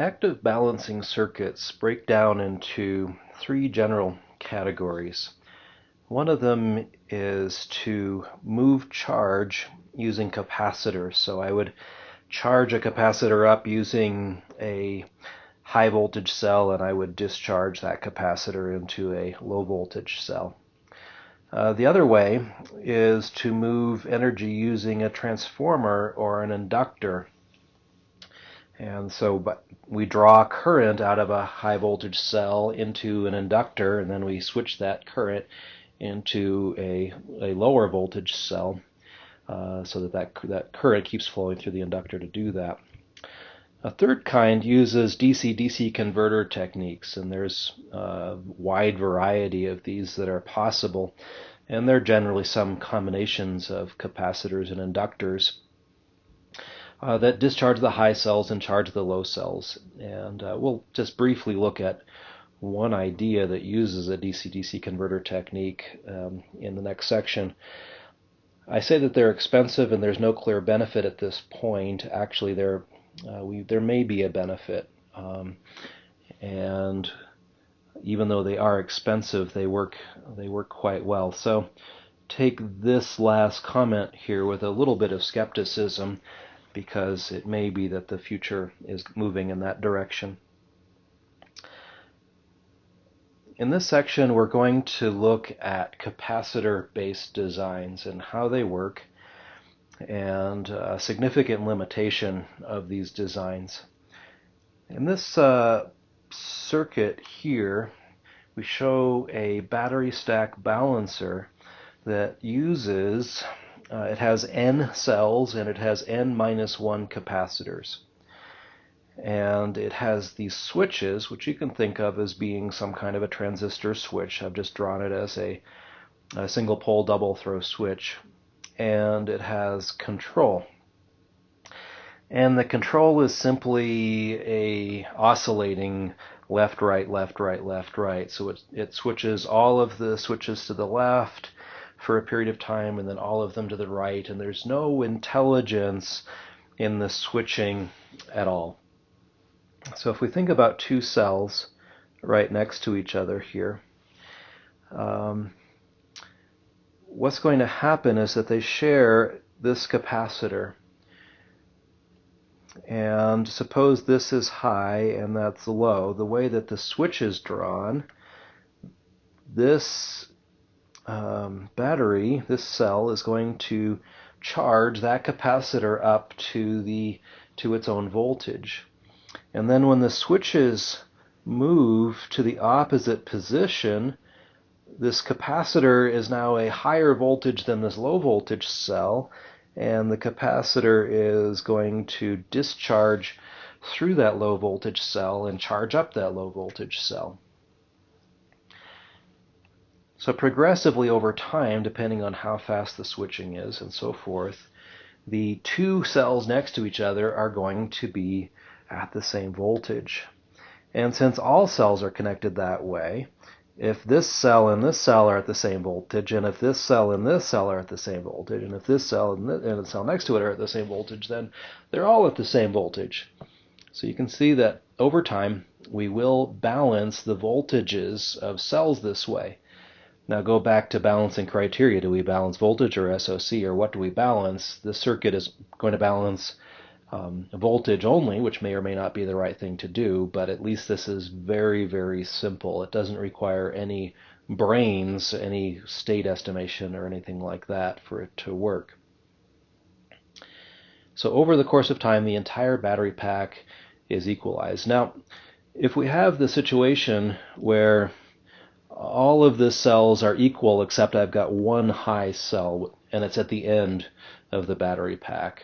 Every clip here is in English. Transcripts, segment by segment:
Active balancing circuits break down into three general categories. One of them is to move charge using capacitors. So I would charge a capacitor up using a high voltage cell, and I would discharge that capacitor into a low voltage cell. The other way is to move energy using a transformer or an inductor. And so we draw current out of a high voltage cell into an inductor, and then we switch that current into a lower voltage cell so that current keeps flowing through the inductor to do that. A third kind uses DC-DC converter techniques, and there's a wide variety of these that are possible, and they're generally some combinations of capacitors and inductors that discharge the high cells and charge the low cells. And we'll just briefly look at one idea that uses a DC-DC converter technique in the next section. I say that they're expensive and there's no clear benefit at this point. Actually, there may be a benefit, and even though they are expensive, they work quite well. So take this last comment here with a little bit of skepticism, because it may be that the future is moving in that direction. In this section, we're going to look at capacitor-based designs and how they work, and a significant limitation of these designs. In this circuit here, we show a battery stack balancer that uses it has N cells and it has N-1 capacitors. And it has these switches, which you can think of as being some kind of a transistor switch. I've just drawn it as a single pole double throw switch. And it has control. And the control is simply a oscillating left, right, left, right, left, right. So it switches all of the switches to the left for a period of time, and then all of them to the right, and there's no intelligence in the switching at all. So if we think about two cells right next to each other here, what's going to happen is that they share this capacitor. And suppose this is high and that's low. The way that the switch is drawn, this battery, this cell, is going to charge that capacitor up to its own voltage. And then when the switches move to the opposite position, this capacitor is now a higher voltage than this low voltage cell, and the capacitor is going to discharge through that low voltage cell and charge up that low voltage cell. So progressively over time, depending on how fast the switching is and so forth, the two cells next to each other are going to be at the same voltage. And since all cells are connected that way, if this cell and this cell are at the same voltage, and if this cell and this cell are at the same voltage, and if this cell and the cell next to it are at the same voltage, then they're all at the same voltage. So you can see that over time we will balance the voltages of cells this way. Now go back to balancing criteria. Do we balance voltage or SOC, or what do we balance? This circuit is going to balance voltage only, which may or may not be the right thing to do, but at least this is very, very simple. It doesn't require any brains, any state estimation or anything like that for it to work. So over the course of time, the entire battery pack is equalized. Now, if we have the situation where all of the cells are equal except I've got one high cell and it's at the end of the battery pack,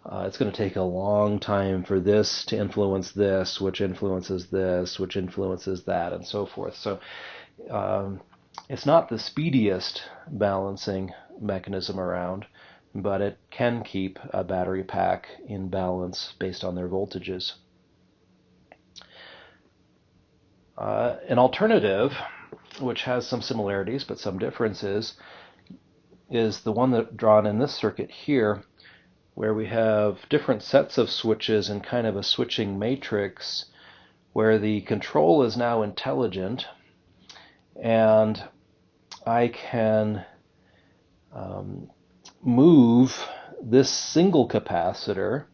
it's going to take a long time for this to influence this, which influences this, which influences that, and so forth. So it's not the speediest balancing mechanism around, but it can keep a battery pack in balance based on their voltages. An alternative, which has some similarities but some differences, is the one that drawn in this circuit here, where we have different sets of switches and kind of a switching matrix where the control is now intelligent, and I can move this single capacitor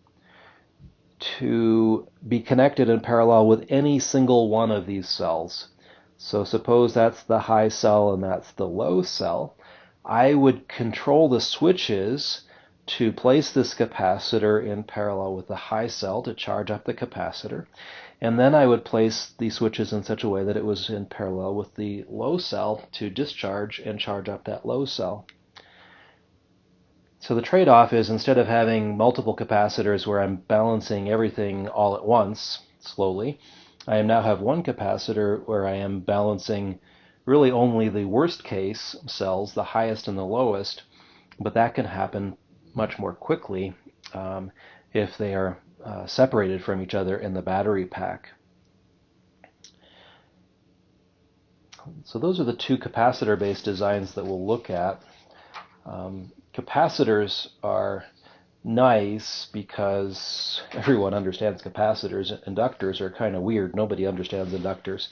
to be connected in parallel with any single one of these cells. So suppose that's the high cell and that's the low cell. I would control the switches to place this capacitor in parallel with the high cell to charge up the capacitor, and then I would place the switches in such a way that it was in parallel with the low cell to discharge and charge up that low cell. So the trade-off is, instead of having multiple capacitors where I'm balancing everything all at once, slowly, I now have one capacitor where I am balancing really only the worst case cells, the highest and the lowest, but that can happen much more quickly if they are separated from each other in the battery pack. So those are the two capacitor-based designs that we'll look at. Capacitors are nice because everyone understands capacitors. Inductors are kind of weird. Nobody understands inductors.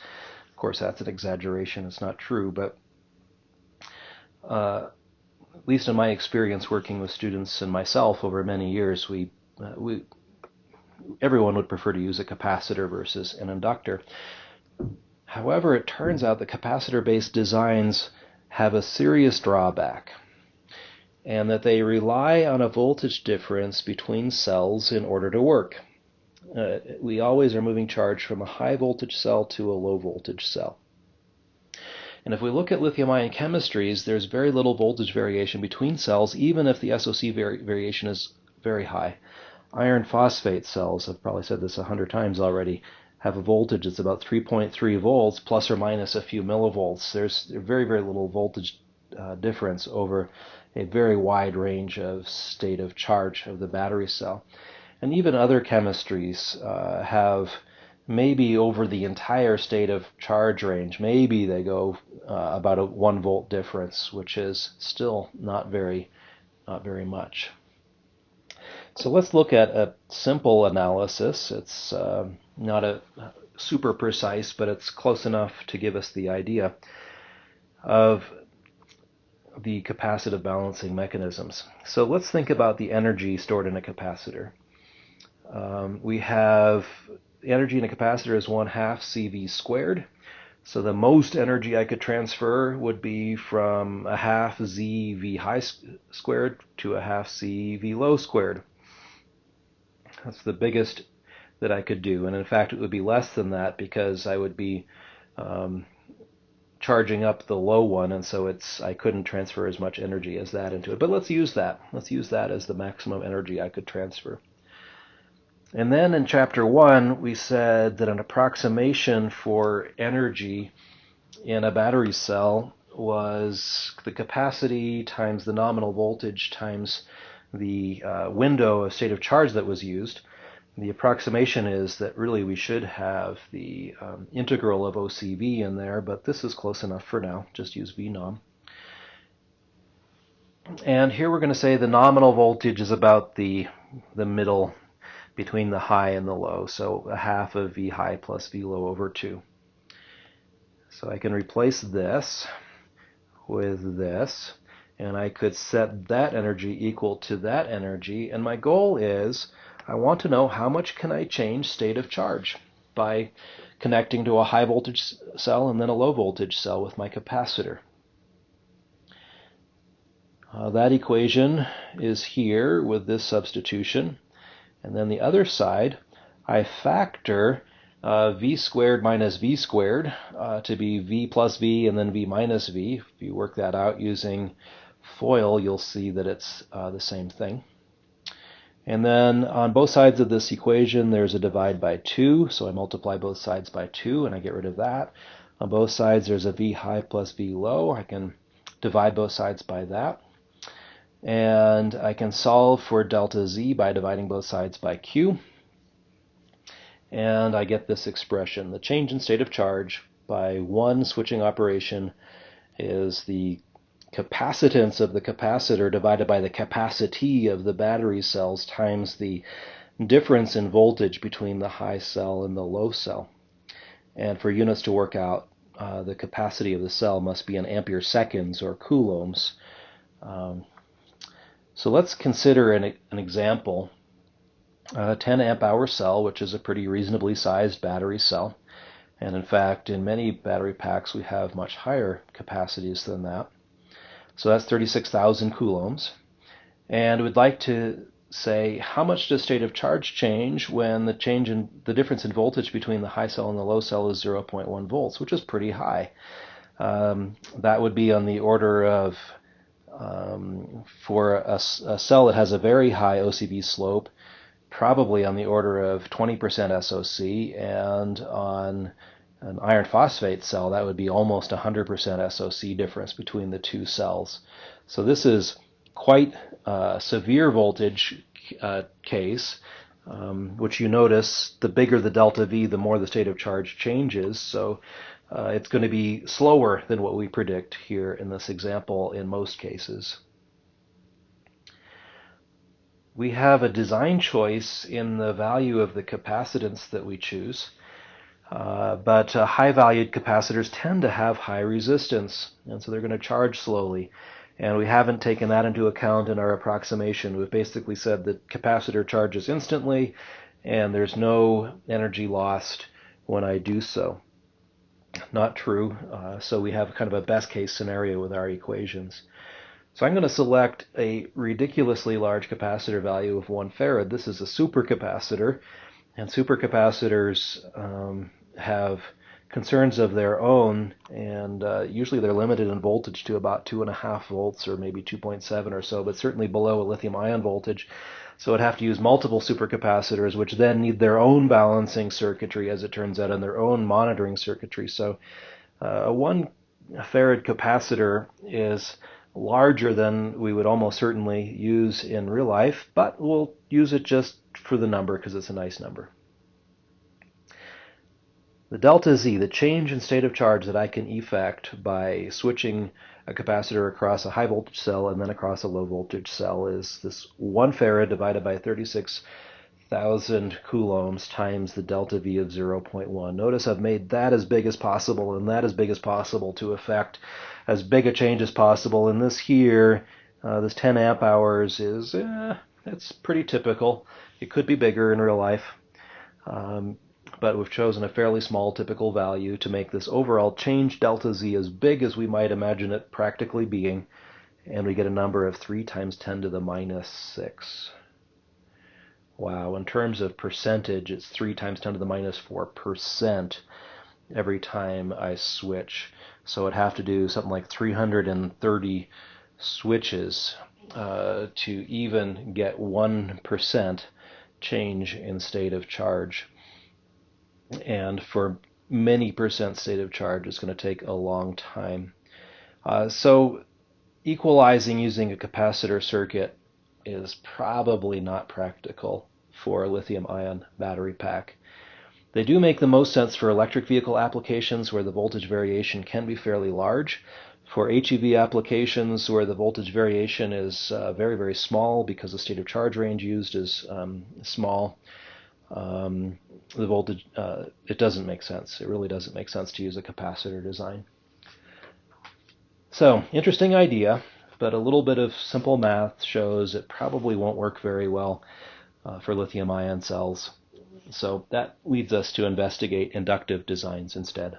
Of course, that's an exaggeration. It's not true, but at least in my experience working with students and myself over many years, everyone would prefer to use a capacitor versus an inductor. However, it turns out that capacitor-based designs have a serious drawback, and that they rely on a voltage difference between cells in order to work. We always are moving charge from a high voltage cell to a low voltage cell. And if we look at lithium-ion chemistries, there's very little voltage variation between cells, even if the SOC variation is very high. Iron phosphate cells, I've probably said this 100 times already, have a voltage that's about 3.3 volts plus or minus a few millivolts. There's very, very little voltage difference over a very wide range of state of charge of the battery cell. And even other chemistries have maybe over the entire state of charge range, maybe they go about a 1 volt difference, which is still not very much. So let's look at a simple analysis. It's not a super precise, but it's close enough to give us the idea of the capacitive balancing mechanisms. So let's think about the energy stored in a capacitor. We have the energy in a capacitor is 1/2 CV squared. So the most energy I could transfer would be from 1/2 Z V high squared to 1/2 C V low squared. That's the biggest that I could do. And in fact, it would be less than that because I would be charging up the low one, and so I couldn't transfer as much energy as that into it. But let's use that. Let's use that as the maximum energy I could transfer. And then in chapter 1, we said that an approximation for energy in a battery cell was the capacity times the nominal voltage times the window of state of charge that was used. The approximation is that really we should have the integral of OCV in there, but this is close enough for now. Just use VNOM. And here we're going to say the nominal voltage is about the middle between the high and the low, so 1/2 of V high plus V low over 2. So I can replace this with this, and I could set that energy equal to that energy, and my goal is I want to know how much can I change state of charge by connecting to a high voltage cell and then a low voltage cell with my capacitor. That equation is here with this substitution. And then the other side, I factor V squared minus V squared to be V plus V and then V minus V. If you work that out using FOIL, you'll see that it's the same thing. And then on both sides of this equation, there's a divide by 2, so I multiply both sides by 2 and I get rid of that. On both sides, there's a V high plus V low. I can divide both sides by that. And I can solve for delta Z by dividing both sides by Q. And I get this expression. The change in state of charge by one switching operation is the capacitance of the capacitor divided by the capacity of the battery cells times the difference in voltage between the high cell and the low cell. And for units to work out, the capacity of the cell must be in ampere seconds or coulombs. So let's consider an example. A 10 amp hour cell, which is a pretty reasonably sized battery cell. And in fact, in many battery packs, we have much higher capacities than that. So that's 36,000 coulombs. And we'd like to say, how much does state of charge change when the difference in voltage between the high cell and the low cell is 0.1 volts, which is pretty high. That would be on the order of, for a cell that has a very high OCB slope, probably on the order of 20% SOC, and on an iron phosphate cell, that would be almost 100% SOC difference between the two cells. So this is quite a severe voltage case, which you notice the bigger the delta V, the more the state of charge changes. So it's going to be slower than what we predict here in this example in most cases. We have a design choice in the value of the capacitance that we choose, but high-valued capacitors tend to have high resistance, and so they're going to charge slowly. And we haven't taken that into account in our approximation. We've basically said that capacitor charges instantly, and there's no energy lost when I do so. Not true, so we have kind of a best-case scenario with our equations. So I'm going to select a ridiculously large capacitor value of 1 farad. This is a supercapacitor, and supercapacitors have concerns of their own, and usually they're limited in voltage to about 2.5 volts or maybe 2.7 or so, but certainly below a lithium-ion voltage. So I'd have to use multiple supercapacitors, which then need their own balancing circuitry, as it turns out, and their own monitoring circuitry. So a 1 farad capacitor is larger than we would almost certainly use in real life, but we'll use it just for the number because it's a nice number. The delta Z, the change in state of charge that I can effect by switching a capacitor across a high voltage cell and then across a low voltage cell, is this 1 farad divided by 36,000 coulombs times the delta V of 0.1. Notice I've made that as big as possible and that as big as possible to affect as big a change as possible. And this here, this 10 amp hours is, it's pretty typical. It could be bigger in real life. But we've chosen a fairly small typical value to make this overall change delta Z as big as we might imagine it practically being, and we get a number of 3 times 10 to the minus 6. Wow, in terms of percentage, it's 3 times 10 to the minus 4% every time I switch. So I'd have to do something like 330 switches to even get 1% change in state of charge. And for many percent state of charge, it's going to take a long time. So equalizing using a capacitor circuit is probably not practical for a lithium-ion battery pack. They do make the most sense for electric vehicle applications where the voltage variation can be fairly large. For HEV applications where the voltage variation is very, very small because the state of charge range used is small, the voltage, it doesn't make sense. It really doesn't make sense to use a capacitor design. So, interesting idea, but a little bit of simple math shows it probably won't work very well for lithium-ion cells. So that leads us to investigate inductive designs instead.